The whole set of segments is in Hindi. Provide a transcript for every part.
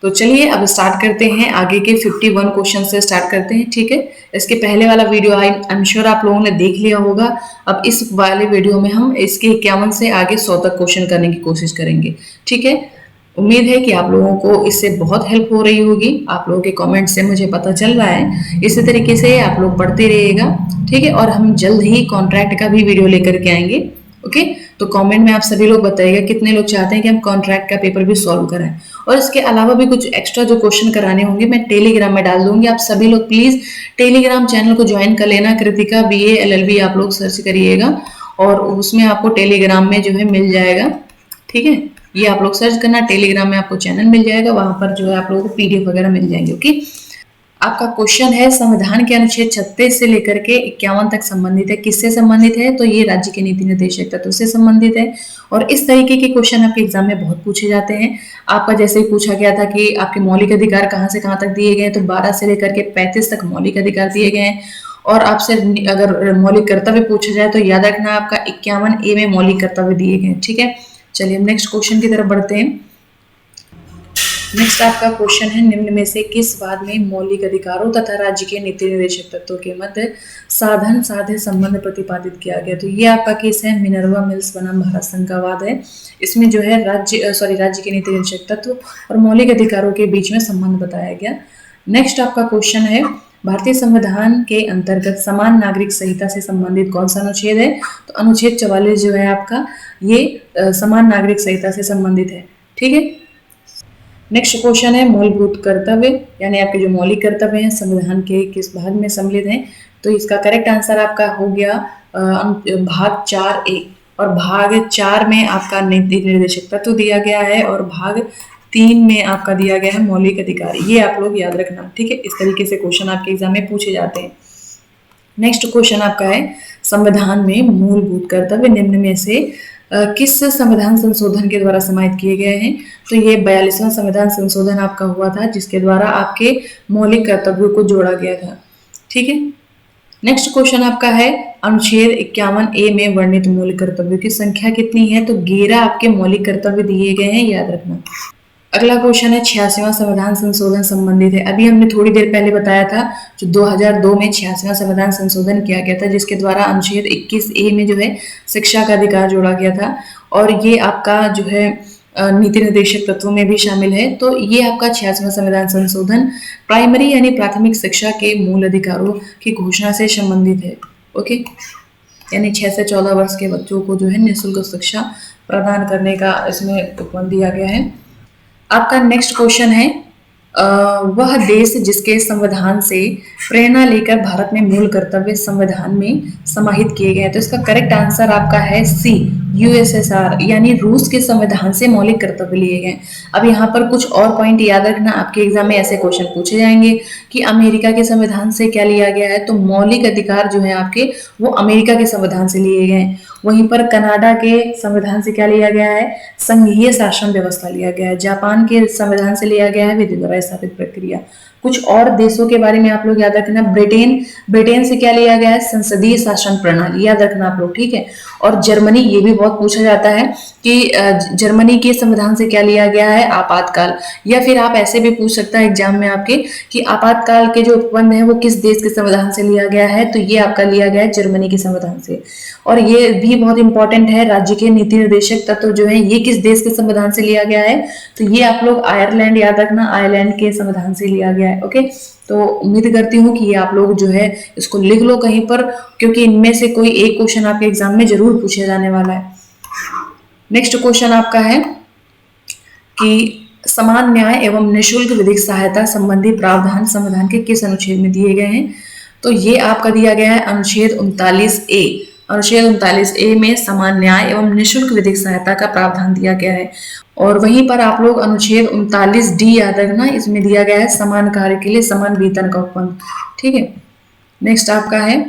तो चलिए अब स्टार्ट करते हैं, आगे के 51 क्वेश्चन से स्टार्ट करते हैं। ठीक है, इसके पहले वाला वीडियो आई एम श्योर आप लोगों ने देख लिया होगा। अब इस वाले वीडियो में हम इसके 51 से आगे 100 तक क्वेश्चन करने की कोशिश करेंगे। ठीक है, उम्मीद है कि आप लोगों को इससे बहुत हेल्प हो रही होगी। आप लोगों के कमेंट से मुझे पता चल रहा है। इसी तरीके से आप लोग पढ़ते रहिएगा। ठीक है, और हम जल्द ही कॉन्ट्रैक्ट का भी वीडियो लेकर के आएंगे। ओके, तो कमेंट में आप सभी लोग बताइएगा कितने लोग चाहते हैं कि हम कॉन्ट्रैक्ट का पेपर भी सॉल्व कराएं। और इसके अलावा भी कुछ एक्स्ट्रा जो क्वेश्चन कराने होंगे मैं टेलीग्राम में डाल दूंगी। आप सभी लोग प्लीज टेलीग्राम चैनल को ज्वाइन कर लेना। कृतिका BA LLB आप लोग सर्च करिएगा और उसमें आपको टेलीग्राम में जो है मिल जाएगा। ठीक है, ये आप लोग सर्च करना, टेलीग्राम में आपको चैनल मिल जाएगा, वहां पर जो है आप लोगों को PDF वगैरह मिल जाएंगे। ओके, आपका क्वेश्चन है संविधान के अनुच्छेद 36 से लेकर के 51 तक संबंधित है। किससे संबंधित है? तो ये राज्य के नीति निर्देशक तत्व से संबंधित है। और इस तरीके के क्वेश्चन आपके एग्जाम में बहुत पूछे जाते हैं। आपका जैसे ही पूछा गया था कि आपके मौलिक अधिकार कहाँ से कहाँ तक दिए गए, तो 12 से लेकर के 35 तक मौलिक अधिकार दिए गए हैं। और आपसे अगर मौलिक कर्तव्य पूछा जाए तो याद रखना आपका 51A में मौलिक कर्तव्य दिए गए। ठीक है, चलिए हम नेक्स्ट क्वेश्चन की तरफ बढ़ते हैं। नेक्स्ट आपका क्वेश्चन है, निम्न में से किस वाद में मौलिक अधिकारों तथा राज्य के नीति निर्देशक तत्वों के मध्य साधन साध्य संबंध प्रतिपादित किया गया? तो ये आपका केस है मिनर्वा मिल्स बनाम भारत संघ का वाद है। इसमें जो है राज्य के नीति निर्देशक तत्व और मौलिक अधिकारों के बीच में संबंध बताया गया। नेक्स्ट आपका क्वेश्चन है, भारतीय संविधान के अंतर्गत समान नागरिक संहिता से संबंधित कौन सा अनुच्छेद है? तो अनुच्छेद 44 जो है आपका ये समान नागरिक संहिता से संबंधित है। ठीक है, नेक्स्ट क्वेश्चन है, मूलभूत कर्तव्य यानी आपके जो मौलिक कर्तव्य हैं संविधान के किस भाग में सम्मिलित हैं? तो इसका करेक्ट आंसर आपका हो गया भाग 4A। और भाग 4 में आपका नीति निर्देशक तत्व दिया गया है और भाग 3 में आपका दिया गया है मौलिक अधिकार। ये आप लोग याद रखना। ठीक है, इस तरीके से क्वेश्चन आपके एग्जाम में पूछे जाते हैं। नेक्स्ट क्वेश्चन आपका है, संविधान में मूलभूत कर्तव्य निम्न में से किस संविधान संशोधन के द्वारा समाहित किए गए हैं? तो ये 42वां संविधान संशोधन आपका हुआ था जिसके द्वारा आपके मौलिक कर्तव्यों को जोड़ा गया था। ठीक है, नेक्स्ट क्वेश्चन आपका है, अनुच्छेद 51A में वर्णित मूल कर्तव्यों की संख्या कितनी है? तो 11 आपके मौलिक कर्तव्य दिए गए हैं, याद रखना। अगला क्वेश्चन है, 86वां संविधान संशोधन संबंधित है। अभी हमने थोड़ी देर पहले बताया था जो 2002 में 86वां संविधान संशोधन किया गया था जिसके द्वारा अनुच्छेद 21A में जो है शिक्षा का अधिकार जोड़ा गया था और ये आपका जो है नीति निर्देशक तत्वों में भी शामिल है। तो ये आपका 86वां संविधान संशोधन प्राइमरी यानी प्राथमिक शिक्षा के मूल अधिकारों की घोषणा से संबंधित है। ओके, यानी 6 से 14 वर्ष के बच्चों को जो है निःशुल्क शिक्षा प्रदान करने का इसमें उपबंध दिया गया है। आपका नेक्स्ट क्वेश्चन है, वह देश जिसके संविधान से प्रेरणा लेकर भारत में मूल कर्तव्य संविधान में समाहित किए गए हैं? तो इसका करेक्ट आंसर आपका है C, USSR यानी रूस के संविधान से मौलिक कर्तव्य लिए गए। अब यहाँ पर कुछ और पॉइंट याद रखना, आपके एग्जाम में ऐसे क्वेश्चन पूछे जाएंगे कि अमेरिका के संविधान से क्या लिया गया है? तो मौलिक अधिकार जो है आपके वो अमेरिका के संविधान से लिए गए हैं। वहीं पर कनाडा के संविधान से क्या लिया गया है? संघीय शासन व्यवस्था लिया गया है। जापान के संविधान से लिया गया है विधि द्वारा स्थापित प्रक्रिया। कुछ और देशों के बारे में आप लोग याद रखना, ब्रिटेन से क्या लिया गया है? संसदीय शासन प्रणाली, याद रखना आप लोग। ठीक है, और जर्मनी, ये भी बहुत पूछा जाता है कि जर्मनी के संविधान से क्या लिया गया है? आपातकाल। या फिर आप ऐसे भी पूछ सकता है एग्जाम में आपके कि आपातकाल के जो उपबंध है वो किस देश के संविधान से लिया गया है? तो ये आपका लिया गया है जर्मनी के संविधान से। और ये भी बहुत इंपॉर्टेंट है, राज्य के नीति निर्देशक तत्व जो है ये किस देश के संविधान से लिया गया है? तो ये आप लोग आयरलैंड, याद रखना, आयरलैंड के संविधान से लिया गया है। ओके, तो उम्मीद करती हूँ कि ये आप लोग जो है इसको लिख लो कहीं पर, क्योंकि इनमें से कोई एक क्वेश्चन आपके एग्जाम में जरूर पूछा जाने वाला है। नेक्स्ट क्वेश्चन आपका है कि समान न्याय एवं निःशुल्क विधिक सहायता संबंधी प्रावधान संविधान के किस अनुच्छेद में दिए गए हैं? तो ये आपका दिया गया है अनुच्छेद 39A। अनुच्छेद 39A में समान न्याय एवं निःशुल्क विधिक सहायता का प्रावधान दिया गया है। और वहीं पर आप लोग अनुच्छेद 39D याद रखना, इसमें दिया गया है समान कार्य के लिए समान वेतन का उपबंध। ठीक है, नेक्स्ट आपका है,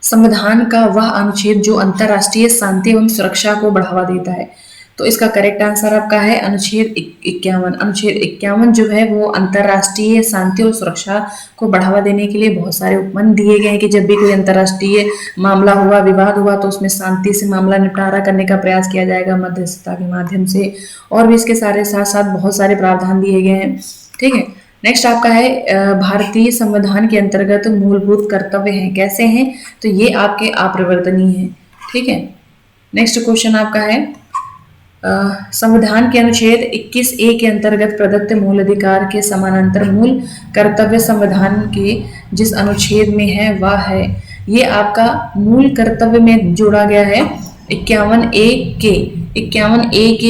संविधान का वह अनुच्छेद जो अंतरराष्ट्रीय शांति एवं सुरक्षा को बढ़ावा देता है। तो इसका करेक्ट आंसर आपका है अनुच्छेद 51। अनुच्छेद 51 जो है वो अंतरराष्ट्रीय शांति और सुरक्षा को बढ़ावा देने के लिए बहुत सारे उपबंध दिए गए हैं कि जब भी कोई अंतरराष्ट्रीय मामला हुआ, विवाद हुआ, तो उसमें शांति से मामला निपटारा करने का प्रयास किया जाएगा मध्यस्थता के माध्यम से। और भी इसके सारे साथ साथ बहुत सारे प्रावधान दिए गए हैं। ठीक है, नेक्स्ट आपका है भारतीय संविधान के अंतर्गत मूलभूत कर्तव्य हैं, कैसे हैं? तो ये आपके अपरिवर्तनीय हैं। ठीक है, नेक्स्ट क्वेश्चन आपका है संविधान के अनुच्छेद 21A के अंतर्गत प्रदत्त मूल अधिकार के समानांतर मूल कर्तव्य संविधान के जिस अनुच्छेद में है वह है, ये आपका मूल कर्तव्य में जोड़ा गया है 51A के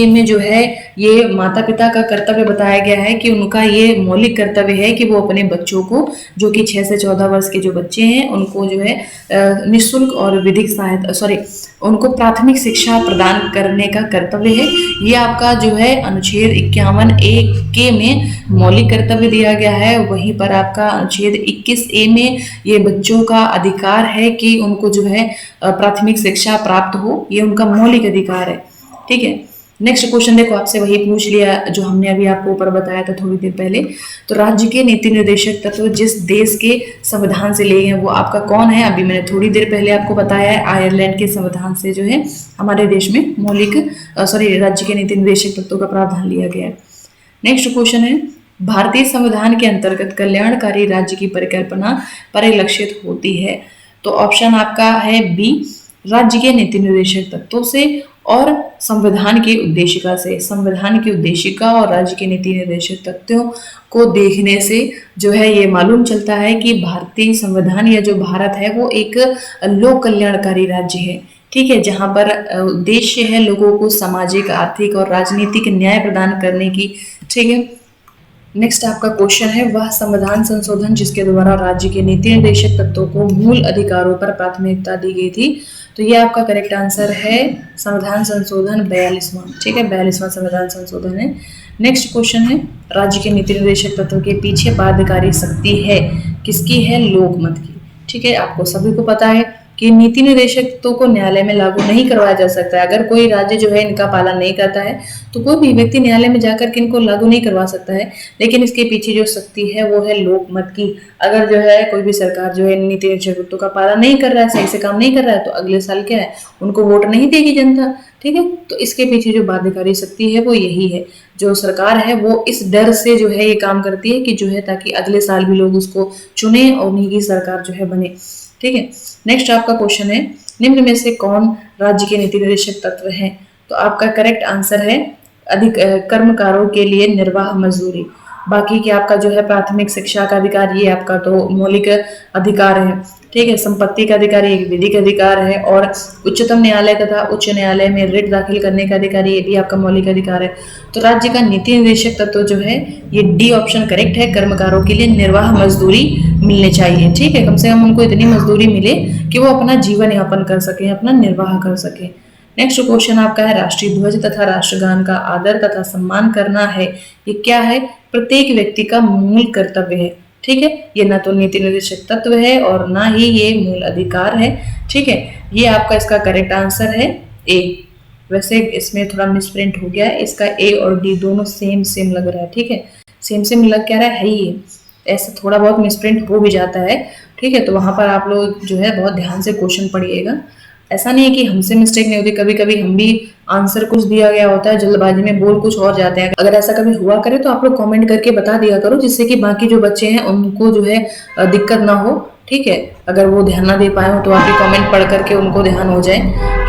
में जो है ये माता पिता का कर्तव्य बताया गया है कि उनका ये मौलिक कर्तव्य है कि वो अपने बच्चों को, जो कि 6 से 14 वर्ष के जो बच्चे हैं, उनको जो है निःशुल्क और विधिक सहायता उनको प्राथमिक शिक्षा प्रदान करने का कर्तव्य है। ये आपका जो है अनुच्छेद 51A के में मौलिक कर्तव्य दिया गया है। वहीं पर आपका अनुच्छेद 21A में ये बच्चों का अधिकार है कि उनको जो है प्राथमिक शिक्षा प्राप्त हो, ये उनका मौलिक अधिकार है। ठीक है, नेक्स्ट क्वेश्चन देखो, आपसे वही पूछ लिया जो हमने अभी आपको ऊपर बताया था थोड़ी देर पहले। तो राज्य के नीति निर्देशक तत्व जिस देश के संविधान से लिए गए वो आपका कौन है? अभी मैंने थोड़ी देर पहले आपको बताया है, आयरलैंड के संविधान से जो है हमारे देश में राज्य के नीति निर्देशक तत्वों का प्रावधान लिया गया है। नेक्स्ट क्वेश्चन है भारतीय संविधान के अंतर्गत कल्याणकारी राज्य की परिकल्पना परिलक्षित होती है। तो ऑप्शन आपका है बी, राज्य के नीति निर्देशक तत्वों से और संविधान की उद्देशिका से। संविधान की उद्देशिका और राज्य के नीति निर्देशक तत्वों को देखने से जो है ये मालूम चलता है कि भारतीय संविधान या जो भारत है वो एक लोक कल्याणकारी राज्य है। ठीक है, जहां पर उद्देश्य है लोगों को सामाजिक, आर्थिक और राजनीतिक न्याय प्रदान करने की। ठीक है, नेक्स्ट आपका क्वेश्चन है वह संविधान संशोधन जिसके द्वारा राज्य के नीति निर्देशक तत्वों को मूल अधिकारों पर प्राथमिकता दी गई थी। तो ये आपका करेक्ट आंसर है संविधान संशोधन 42वां। ठीक है, 42वां संविधान संशोधन है। नेक्स्ट क्वेश्चन है राज्य के नीति निर्देशक तत्वों के पीछे बाध्यकारी शक्ति है किसकी? है लोकमत की। ठीक है, आपको सभी को पता है कि नीति निर्देशकों को न्यायालय में लागू नहीं करवाया जा सकता है। अगर कोई राज्य जो है इनका पालन नहीं करता है तो कोई भी व्यक्ति न्यायालय में जाकर के इनको लागू नहीं करवा सकता है। लेकिन इसके पीछे जो शक्ति है वो है लोकमत की। अगर जो है कोई भी सरकार जो है नीति निर्देशकों का पालन नहीं कर रहा है, सही से काम नहीं कर रहा है, तो अगले साल क्या है, उनको वोट नहीं देगी जनता। ठीक है, तो इसके पीछे जो बाध्यकारी शक्ति है वो यही है। जो सरकार है वो इस डर से जो है ये काम करती है कि जो है ताकि अगले साल भी लोग उसको चुने और उन्हीं की सरकार जो है बने। ठीक है, नेक्स्ट आपका क्वेश्चन है निम्न में से कौन राज्य के नीति निर्देशक तत्व हैं? तो आपका करेक्ट आंसर है अधिक कर्मकारों के लिए निर्वाह मजदूरी। बाकी की आपका जो है प्राथमिक शिक्षा का अधिकार, ये आपका तो मौलिक अधिकार है। ठीक है, संपत्ति का अधिकार एक विधिक अधिकार है और उच्चतम न्यायालय तथा उच्च न्यायालय में रिट दाखिल करने का अधिकार ये भी आपका मौलिक अधिकार है। तो राज्य का नीति निर्देशक तत्व जो है ये डी ऑप्शन करेक्ट है, कर्मकारों के लिए निर्वाह मजदूरी मिलनी चाहिए। ठीक है, कम से कम उनको इतनी मजदूरी मिले कि वो अपना जीवन यापन कर सके, अपना निर्वाह कर सके। नेक्स्ट क्वेश्चन आपका है राष्ट्रीय ध्वज तथा राष्ट्रगान का आदर तथा सम्मान करना है, ये क्या है? प्रत्येक व्यक्ति का मूल कर्तव्य है। ठीक है, ये ना तो नीति निर्देशक तत्व है और ना ही ये मूल अधिकार है। ठीक है, ये आपका इसका करेक्ट आंसर है ए। वैसे इसमें थोड़ा मिसप्रिंट हो गया है, इसका ए और डी दोनों सेम लग रहा है। ठीक है, सेम लग क्या रहा है ही, ऐसा थोड़ा बहुत मिसप्रिंट हो भी जाता है। ठीक है, तो वहां पर आप लोग जो है बहुत ध्यान से क्वेश्चन पढ़िएगा। ऐसा नहीं है कि हमसे मिस्टेक नहीं होती, कभी कभी हम भी आंसर कुछ दिया गया होता है, जल्दबाजी में बोल कुछ और जाते हैं। अगर ऐसा कभी हुआ करे तो आप लोग कमेंट करके बता दिया करो, जिससे कि बाकी जो बच्चे हैं उनको जो है दिक्कत ना हो। ठीक है, अगर वो ध्यान ना दे पाए हो तो आपके कमेंट पढ़ करके उनको ध्यान हो जाए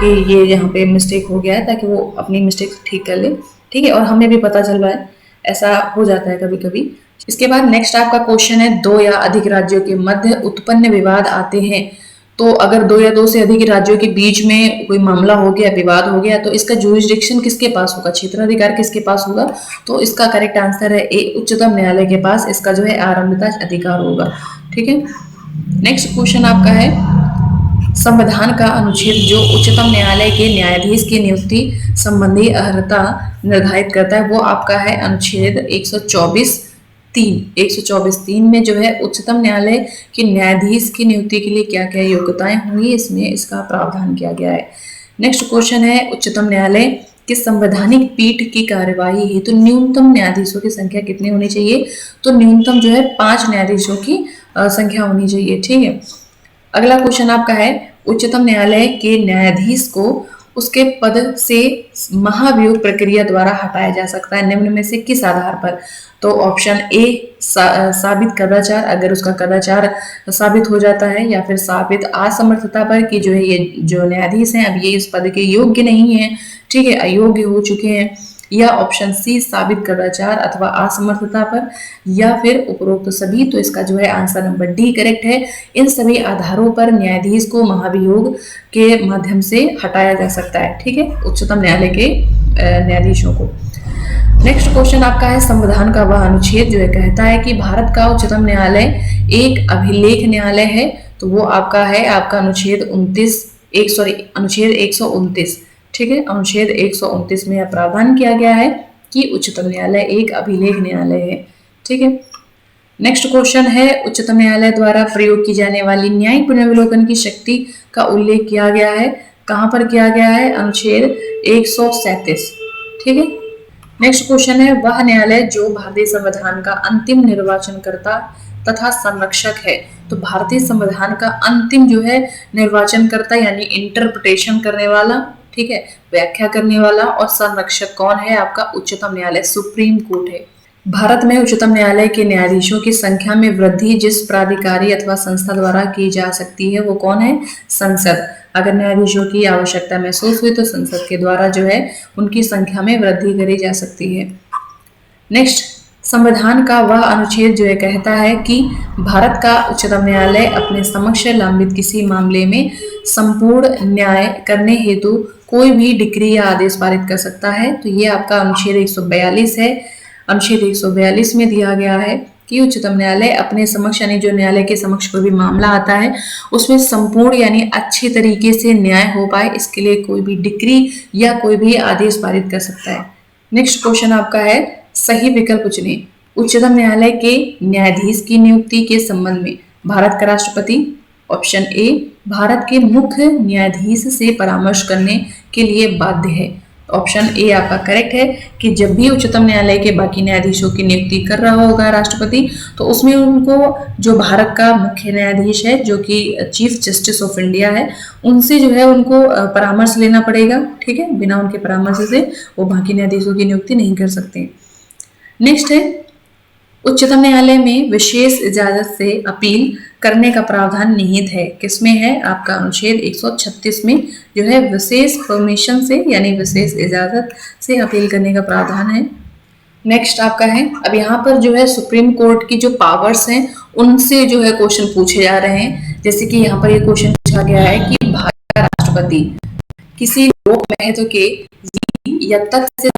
कि ये यहाँ पे मिस्टेक हो गया है, ताकि वो अपनी मिस्टेक ठीक कर ले। ठीक है, और हमें भी पता चल रहा है, ऐसा हो जाता है कभी कभी। इसके बाद नेक्स्ट आपका क्वेश्चन है दो या अधिक राज्यों के मध्य उत्पन्न विवाद आते हैं। तो अगर दो या दो से अधिक राज्यों के बीच में कोई मामला हो गया, विवाद हो गया, तो इसका जुरिसडिक्शन किसके पास होगा, क्षेत्राधिकार किसके पास होगा? तो इसका करेक्ट आंसर है ए, उच्चतम न्यायालय के पास इसका जो है आरंभिता अधिकार होगा। ठीक है, नेक्स्ट क्वेश्चन आपका है संविधान का अनुच्छेद जो उच्चतम न्यायालय के न्यायाधीश की नियुक्ति संबंधी अर्हता निर्धारित करता है वो आपका है अनुच्छेद 124(3) में जो है उच्चतम न्यायालय के न्यायाधीश की नियुक्ति के लिए क्या क्या योग्यताएं होंगी, इसमें इसका प्रावधान किया गया है। नेक्स्ट क्वेश्चन है उच्चतम न्यायालय कि संवैधानिक पीठ की कार्यवाही हेतु तो न्यूनतम न्यायाधीशों की संख्या कितनी होनी चाहिए? तो न्यूनतम जो है 5 न्यायाधीशों की संख्या होनी चाहिए। ठीक है। अगला क्वेश्चन आपका है, उच्चतम न्यायालय के न्यायाधीश को उसके पद से महाभियोग प्रक्रिया द्वारा हटाया जा सकता है निम्न में से किस आधार पर? तो ऑप्शन ए साबित कदाचार, अगर उसका कदाचार साबित हो जाता है, या फिर साबित असमर्थता पर कि जो है ये जो न्यायाधीश हैं अब ये इस पद के योग्य नहीं है, ठीक है, अयोग्य हो चुके हैं, या ऑप्शन सी साबित कदाचार अथवा असमर्थता पर, या फिर उपरोक्त सभी। तो इसका जो है आंसर नंबर डी करेक्ट है। इन सभी आधारों पर न्यायाधीश को महाभियोग के माध्यम से हटाया जा सकता है। ठीक है, उच्चतम न्यायालय के न्यायाधीशों को। नेक्स्ट क्वेश्चन आपका है, संविधान का वह अनुच्छेद जो है कहता है कि भारत का उच्चतम न्यायालय एक अभिलेख न्यायालय है। तो वो आपका है आपका अनुच्छेद 129। ठीक है, अनुच्छेद 129 में यह प्रावधान किया गया है कि उच्चतम न्यायालय एक अभिलेख न्यायालय है। ठीक है। नेक्स्ट क्वेश्चन है, उच्चतम न्यायालय द्वारा प्रयोग की जाने वाली न्यायिक पुनर्विलोकन की शक्ति का उल्लेख किया गया है, कहां पर किया गया है? अनुच्छेद 137। ठीक है। नेक्स्ट क्वेश्चन है, वह न्यायालय जो भारतीय संविधान का अंतिम निर्वाचनकर्ता तथा संरक्षक है। तो भारतीय संविधान का अंतिम जो है निर्वाचनकर्ता यानी इंटरप्रिटेशन करने वाला, ठीक है, व्याख्या करने वाला और संरक्षक कौन है? आपका उच्चतम न्यायालय, सुप्रीम कोर्ट है। भारत में उच्चतम न्यायालय के न्यायाधीशों की संख्या में वृद्धि जिस प्राधिकारी अथवा संस्था द्वारा की जा सकती है वो कौन है? संसद। अगर न्यायाधीशों की आवश्यकता महसूस हुई तो संसद के द्वारा जो है उनकी संख्या में वृद्धि करी जा सकती है। नेक्स्ट, संविधान का वह अनुच्छेद जो है कहता है कि भारत का उच्चतम न्यायालय अपने समक्ष लंबित किसी मामले में संपूर्ण न्याय करने हेतु कोई भी डिक्री या आदेश पारित कर सकता है। तो ये आपका अनुच्छेद 142 है। अनुच्छेद 142 में दिया गया है कि उच्चतम न्यायालय अपने समक्ष यानी जो न्यायालय के समक्ष कोई भी मामला आता है उसमें संपूर्ण यानी अच्छे तरीके से न्याय हो पाए, इसके लिए कोई भी डिक्री या कोई भी आदेश पारित कर सकता है। नेक्स्ट क्वेश्चन आपका है, सही विकल्प चुनें। उच्चतम न्यायालय के न्यायाधीश की नियुक्ति के संबंध में भारत का राष्ट्रपति, ऑप्शन ए भारत के मुख्य न्यायाधीश से परामर्श करने के लिए बाध्य है। ऑप्शन ए आपका करेक्ट है कि जब भी उच्चतम न्यायालय के बाकी न्यायाधीशों की नियुक्ति कर रहा होगा राष्ट्रपति, तो उसमें उनको जो भारत का मुख्य न्यायाधीश है जो कि चीफ जस्टिस ऑफ इंडिया है, उनसे जो है उनको परामर्श लेना पड़ेगा। ठीक है, बिना उनके परामर्श से वो बाकी न्यायाधीशों की नियुक्ति नहीं कर सकते। नेक्स्ट है, उच्चतम न्यायालय में विशेष इजाजत से अपील करने का प्रावधान निहित है, किसमें है? आपका अनुच्छेद 136 में जो है विशेष परमिशन से यानी विशेष इजाजत से अपील करने का प्रावधान है। नेक्स्ट आपका है, अब यहाँ पर जो है सुप्रीम कोर्ट की जो पावर्स हैं उनसे जो है क्वेश्चन पूछे जा रहे हैं। जैसे कि यहाँ पर ये क्वेश्चन पूछा गया है कि भारत का राष्ट्रपति किसी लोक महत्व के या तथ्य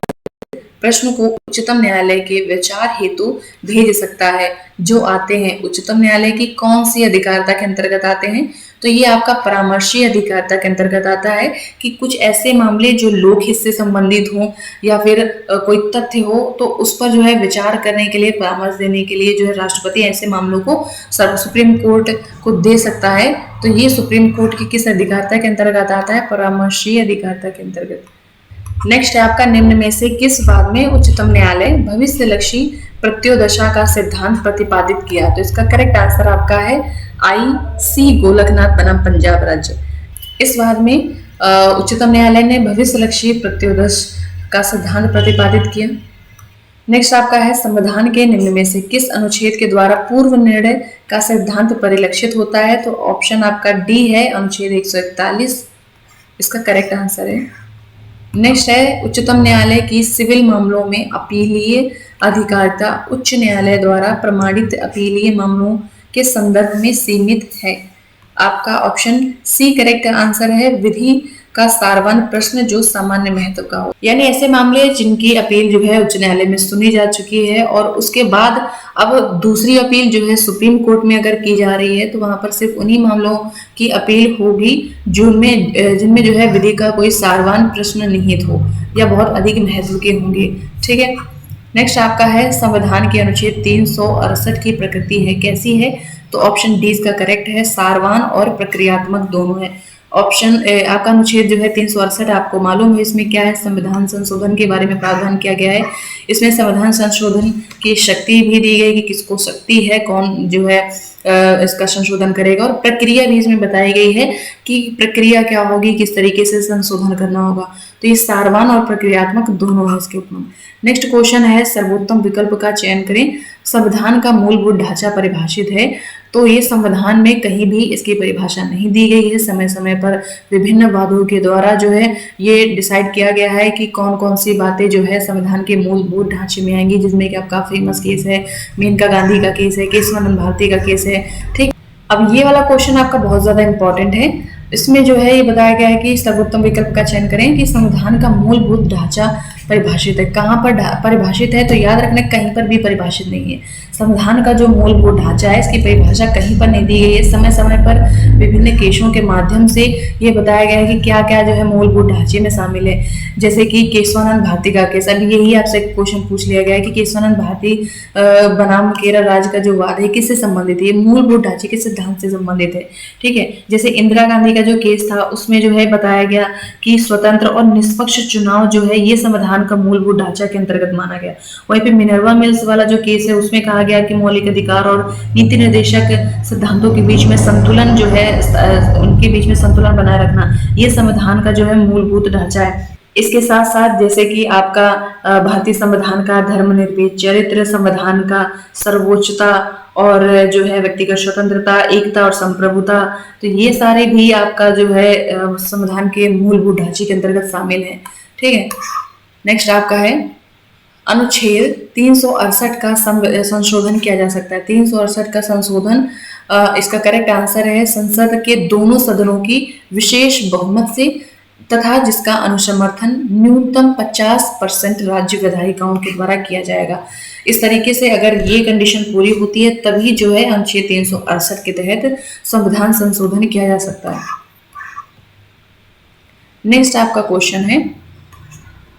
प्रश्न को उच्चतम न्यायालय के विचार हेतु भेज सकता है, जो आते हैं उच्चतम न्यायालय की कौन सी अधिकारिता के अंतर्गत आते हैं? तो ये आपका परामर्शी अधिकारिता के अंतर्गत आता है कि कुछ ऐसे मामले जो लोक हित से संबंधित हों या फिर कोई तथ्य हो तो उस पर जो है विचार करने के लिए, परामर्श देने के लिए जो है राष्ट्रपति ऐसे मामलों को सुप्रीम कोर्ट को दे सकता है। तो ये सुप्रीम कोर्ट की किस अधिकारिता के अंतर्गत आता है? परामर्शी अधिकारिता के अंतर्गत। नेक्स्ट है आपका, निम्न में से किस बात में उच्चतम न्यायालय भविष्यलक्षी प्रत्योदशा का सिद्धांत प्रतिपादित किया? तो इसका करेक्ट आंसर आपका है आई.सी. गोलकनाथ बनाम पंजाब राज्य। इस बात में उच्चतम न्यायालय ने भविष्यलक्षी प्रत्योदश का सिद्धांत प्रतिपादित किया। नेक्स्ट आपका है, संविधान के निम्न में से किस अनुच्छेद के द्वारा पूर्व निर्णय का सिद्धांत परिलक्षित होता है? तो ऑप्शन आपका डी है, अनुच्छेद 141 इसका करेक्ट आंसर है। नेक्स्ट है, उच्चतम न्यायालय की सिविल मामलों में अपीलीय अधिकारिता उच्च न्यायालय द्वारा प्रमाणित अपीलीय मामलों के संदर्भ में सीमित है। आपका ऑप्शन सी करेक्ट आंसर है, विधि का सारवान प्रश्न जो सामान्य महत्व का हो, यानी ऐसे मामले जिनकी अपील जो है उच्च न्यायालय में सुनी जा चुकी है और उसके बाद अब दूसरी अपील जो है सुप्रीम कोर्ट में अगर की जा रही है तो वहां पर सिर्फ उन्हीं मामलों की अपील होगी जिनमें जो है विधि का कोई सारवान प्रश्न निहित हो या बहुत अधिक महत्व के होंगे। ठीक है। नेक्स्ट आपका है, संविधान के अनुच्छेद 368 की प्रकृति है कैसी है? तो ऑप्शन डी इसका करेक्ट है, सारवान और प्रक्रियात्मक दोनों है। आपका अनुच्छेद जो है 368 आपको मालूम है इसमें क्या है, संविधान संशोधन के बारे में प्रावधान किया गया है। इसमें संविधान संशोधन की शक्ति भी दी गई कि किसको शक्ति है, कौन जो है इसका संशोधन करेगा, और प्रक्रिया भी इसमें बताई गई है कि प्रक्रिया क्या होगी, किस तरीके से संशोधन करना होगा। तो ये सारवान और प्रक्रियात्मक दोनों है इसके ऊपर। नेक्स्ट क्वेश्चन है सर्वोत्तम विकल्प का चयन करें। संविधान का मूलभूत ढांचा परिभाषित है, तो ये संविधान में कहीं भी इसकी परिभाषा नहीं दी गई है। समय समय पर विभिन्न वादों के द्वारा जो है ये डिसाइड किया गया है कि कौन कौन सी बातें जो है संविधान के मूलभूत ढांचे में आएंगी, जिसमें कि आपका फेमस केस है मेनका गांधी का केस है, केशवानंद भारती का केस है। ठीक, अब ये वाला क्वेश्चन आपका बहुत ज्यादा इंपॉर्टेंट है। इसमें जो है ये बताया गया है कि सर्वोत्तम विकल्प का चयन करें कि संविधान का मूलभूत ढांचा परिभाषित है। कहाँ पर परिभाषित है, तो याद रखना कहीं पर भी परिभाषित नहीं है। संविधान का जो मूलभूत ढांचा है इसकी परिभाषा कहीं पर नहीं दी गई है। समय समय पर विभिन्न केसों के माध्यम से ये बताया गया है कि क्या क्या जो है मूलभूत ढांचे में शामिल है। जैसे कि केशवानंद भारती का केस, अभी यही आपसे क्वेश्चन पूछ लिया गया है कि केशवानंद भारती बनाम केरल राज्य का जो वाद है किससे संबंधित है, ये मूलभूत ढांचे के सिद्धांत से संबंधित है। ठीक है, जैसे इंदिरा गांधी का जो केस था उसमें जो है बताया गया कि स्वतंत्र और निष्पक्ष चुनाव जो है ये संविधान का मूलभूत ढांचा के अंतर्गत माना गया। वहीं पे मिनर्वा मिल्स वाला जो केस है उसमें कहा गया कि मौलिक अधिकार और नीति निर्देशक सिद्धांतों के बीच में संतुलन जो है उनके बीच में संतुलन बनाए रखना ये संविधान का जो है मूलभूत ढांचा है। इसके साथ साथ जैसे कि आपका भारतीय संविधान का धर्मनिरपेक्ष चरित्र, संविधान का सर्वोच्चता और जो है व्यक्तिगत स्वतंत्रता, एकता और संप्रभुता, तो ये सारे भी आपका जो है संविधान के मूलभूत ढांचे के अंतर्गत शामिल है। ठीक है, नेक्स्ट आपका है अनुच्छेद 368 का संशोधन किया जा सकता है। 368 का संशोधन इसका करेक्ट आंसर है संसद के दोनों सदनों की विशेष बहुमत से तथा जिसका अनुसमर्थन न्यूनतम 50% राज्य विधायिकाओं के द्वारा किया जाएगा। इस तरीके से अगर ये कंडीशन पूरी होती है तभी जो है अनुच्छेद 368 के तहत संविधान संशोधन किया जा सकता है। नेक्स्ट आपका क्वेश्चन है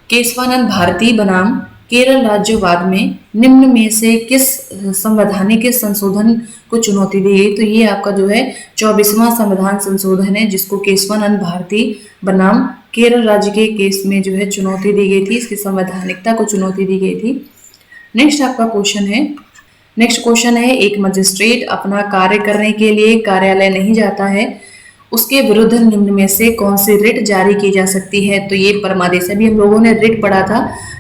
केशवानंद भारती बनाम केरल राज्यवाद में निम्न में से किस संवैधानिक संशोधन को चुनौती दी गई, तो ये आपका जो है 24वां संविधान संशोधन है जिसको केशवानंद भारती बनाम केरल राज्य के केस में जो है चुनौती दी गई थी, इसकी संवैधानिकता को चुनौती दी गई थी। नेक्स्ट आपका क्वेश्चन है एक मजिस्ट्रेट अपना कार्य करने के लिए कार्यालय नहीं जाता है, उसके विरुद्ध निम्न में से कौन सी रिट जारी की जा सकती है, तो ये परमादेश। अभी हम लोगों ने रिट पढ़ा था,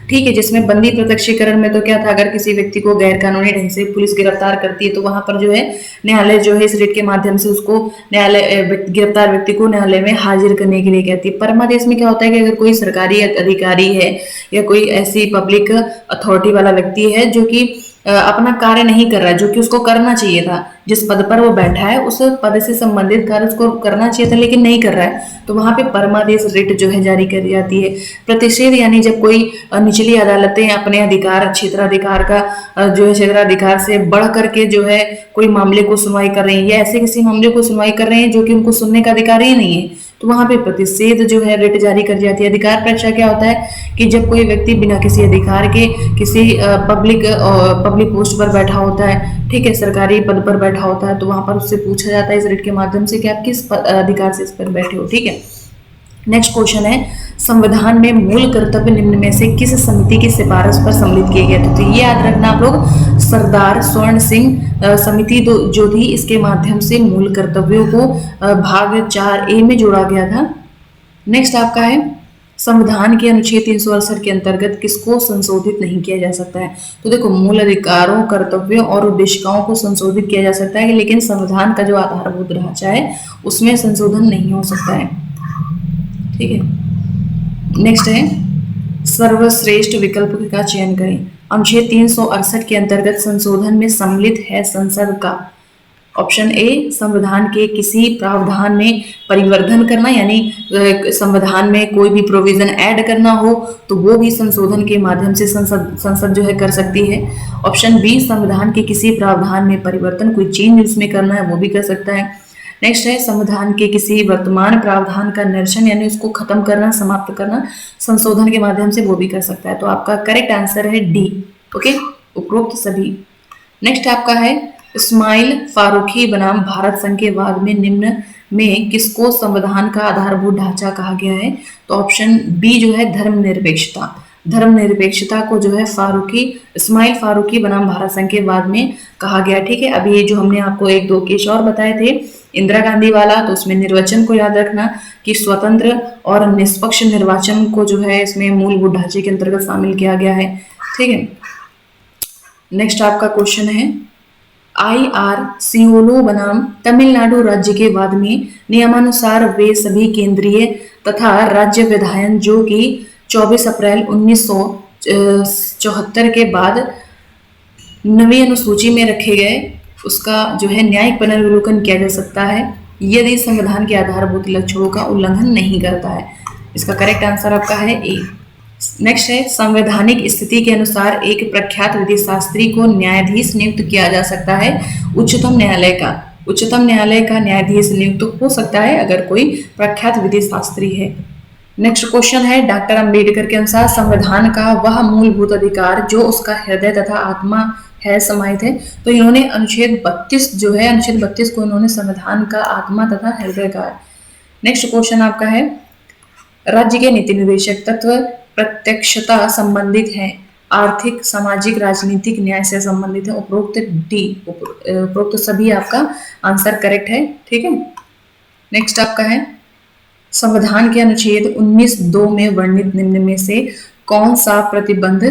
ठीक है, जिसमें बंदी प्रत्यक्षीकरण में तो क्या था, अगर किसी व्यक्ति को गैर कानूनी ढंग से पुलिस गिरफ्तार करती है तो वहां पर जो है न्यायालय जो है इस रिट के माध्यम से उसको गिरफ्तार व्यक्ति को न्यायालय में हाजिर करने के लिए कहती है। परमादेश में क्या होता है कि अगर कोई सरकारी अधिकारी है या कोई ऐसी पब्लिक अथॉरिटी वाला व्यक्ति है जो कि अपना कार्य नहीं कर रहा है जो कि उसको करना चाहिए था, जिस पद पर वो बैठा है उस पद से संबंधित कार्य उसको करना चाहिए था लेकिन नहीं कर रहा है, तो वहां पे परमादेश रिट जो है जारी कर जाती है। प्रतिषेध यानी जब कोई निचली अदालतें अपने अधिकार क्षेत्राधिकार का जो है क्षेत्राधिकार से बढ़ करके जो है कोई मामले को सुनवाई कर रही है या ऐसे किसी मामले को सुनवाई कर रहे हैं जो कि उनको सुनने का अधिकार ही नहीं है, तो वहां पे प्रतिषेध जो है रिट जारी कर जाती है। अधिकार परीक्षा क्या होता है कि जब कोई व्यक्ति बिना किसी अधिकार के किसी पब्लिक पोस्ट पर बैठा होता है, ठीक है, सरकारी पद पर बैठा होता है, तो वहां पर उससे पूछा जाता है इस रिट के माध्यम से कि आप किस अधिकार से इस पर बैठे हो। ठीक है, नेक्स्ट क्वेश्चन है संविधान में मूल कर्तव्य निम्न में से किस समिति की सिफारिश पर सम्मिलित किए गए थे, तो ये याद रखना आप लोग सरदार स्वर्ण सिंह समिति जो थी इसके माध्यम से मूल कर्तव्यों को भाग 4A में जोड़ा गया था। नेक्स्ट आपका है संविधान के अनुच्छेद 368 के अंतर्गत किसको संशोधित नहीं किया जा सकता है, तो देखो मूल अधिकारों, कर्तव्यों और उद्देशिकाओं को संशोधित किया जा सकता है लेकिन संविधान का जो आधारभूत ढांचा है उसमें संशोधन नहीं हो सकता है। ठीक है, नेक्स्ट है सर्वश्रेष्ठ विकल्प का चयन करें। अनुच्छेद 368 के अंतर्गत संशोधन में सम्मिलित है संसद का ऑप्शन ए संविधान के किसी प्रावधान में परिवर्धन करना, यानी संविधान में कोई भी प्रोविजन ऐड करना हो तो वो भी संशोधन के माध्यम से संसद जो है कर सकती है। ऑप्शन बी संविधान के किसी प्रावधान में परिवर्तन, कोई चेंज उसमें करना है वो भी कर सकता है। नेक्स्ट है संविधान के किसी वर्तमान प्रावधान का निरसन यानी उसको खत्म करना, समाप्त करना संशोधन के माध्यम से वो भी कर सकता है। तो आपका करेक्ट आंसर है डी। ओके, उपरोक्त सभी। नेक्स्ट आपका है इस्माइल फारूकी बनाम भारत संघ के वाद में निम्न में किसको संविधान का आधारभूत ढांचा कहा गया है? तो ऑप्शन बी जो है धर्मनिरपेक्षता। धर्मनिरपेक्षता को जो है इस्माइल फारूकी बनाम भारत संघ के बाद में कहा गया। ठीक है, अभी ये जो हमने आपको एक दो केस और बताए थे इंदिरा गांधी वाला, तो उसमें निर्वाचन को याद रखना कि स्वतंत्र और निष्पक्ष निर्वाचन को जो है इसमें मूलभूत ढांचे के अंतर्गत शामिल किया गया है। ठीक है, नेक्स्ट आपका क्वेश्चन है IRCOLO बनाम तमिलनाडु राज्य के बाद में नियमानुसार वे सभी केंद्रीय तथा राज्य विधायन जो कि 24 अप्रैल 1974 के बाद नवी अनुसूची में रखे गए, उसका जो है न्यायिक पुनर्विलोकन किया जा सकता है यदि संविधान के आधारभूत लक्ष्यों का उल्लंघन नहीं करता है। इसका करेक्ट आंसर आपका है ए। नेक्स्ट है संवैधानिक स्थिति के अनुसार एक प्रख्यात विधि शास्त्री को न्यायाधीश नियुक्त किया जा सकता है उच्चतम न्यायालय का। उच्चतम न्यायालय का न्यायाधीश नियुक्त हो सकता है अगर कोई प्रख्यात विधि शास्त्री है। नेक्स्ट क्वेश्चन है डॉक्टर अंबेडकर के अनुसार संविधान का वह मूलभूत अधिकार जो उसका हृदय तथा आत्मा है समाहित है। तो इन्होंने अनुच्छेद 32 जो है, अनुच्छेद 32 को इन्होंने संविधान का आत्मा तथा हृदय कहा है। नेक्स्ट क्वेश्चन आपका है राज्य के नीति निर्देशक तत्व प्रत्यक्षता संबंधित है, आर्थिक सामाजिक राजनीतिक न्याय से संबंधित है। उपरोक्त सभी आपका आंसर करेक्ट है। ठीक है, नेक्स्ट आपका है संविधान के अनुच्छेद 19(2) में वर्णित निम्न में से कौन सा प्रतिबंध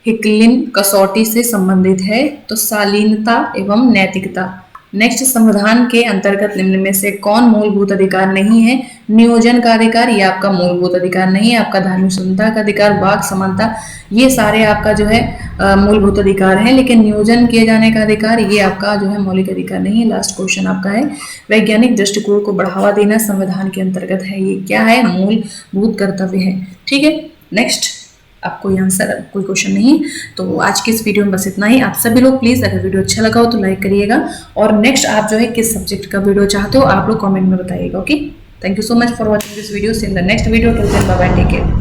हिकलिन कसौटी से संबंधित है? तो शालीनता एवं नैतिकता। नेक्स्ट संविधान के अंतर्गत निम्न में से कौन मूलभूत अधिकार नहीं है? नियोजन का अधिकार, ये आपका मूलभूत अधिकार नहीं है। आपका धार्मिक स्वतंत्रता का अधिकार, वाक समानता, ये सारे आपका जो है मूलभूत अधिकार हैं, लेकिन नियोजन किए जाने का अधिकार ये आपका जो है मौलिक अधिकार नहीं है। लास्ट क्वेश्चन आपका है वैज्ञानिक दृष्टिकोण को बढ़ावा देना संविधान के अंतर्गत है, ये क्या है? मूलभूत कर्तव्य है। ठीक है, नेक्स्ट आपको आंसर कोई क्वेश्चन नहीं। तो आज के इस वीडियो में बस इतना ही। आप सभी लोग प्लीज अगर वीडियो अच्छा लगा हो तो लाइक करिएगा, और नेक्स्ट आप जो है किस सब्जेक्ट का वीडियो चाहते हो आप लोग कमेंट में बताइएगा। Okay, thank you so much for watching this video. See in the next video. Till then bye bye, take care.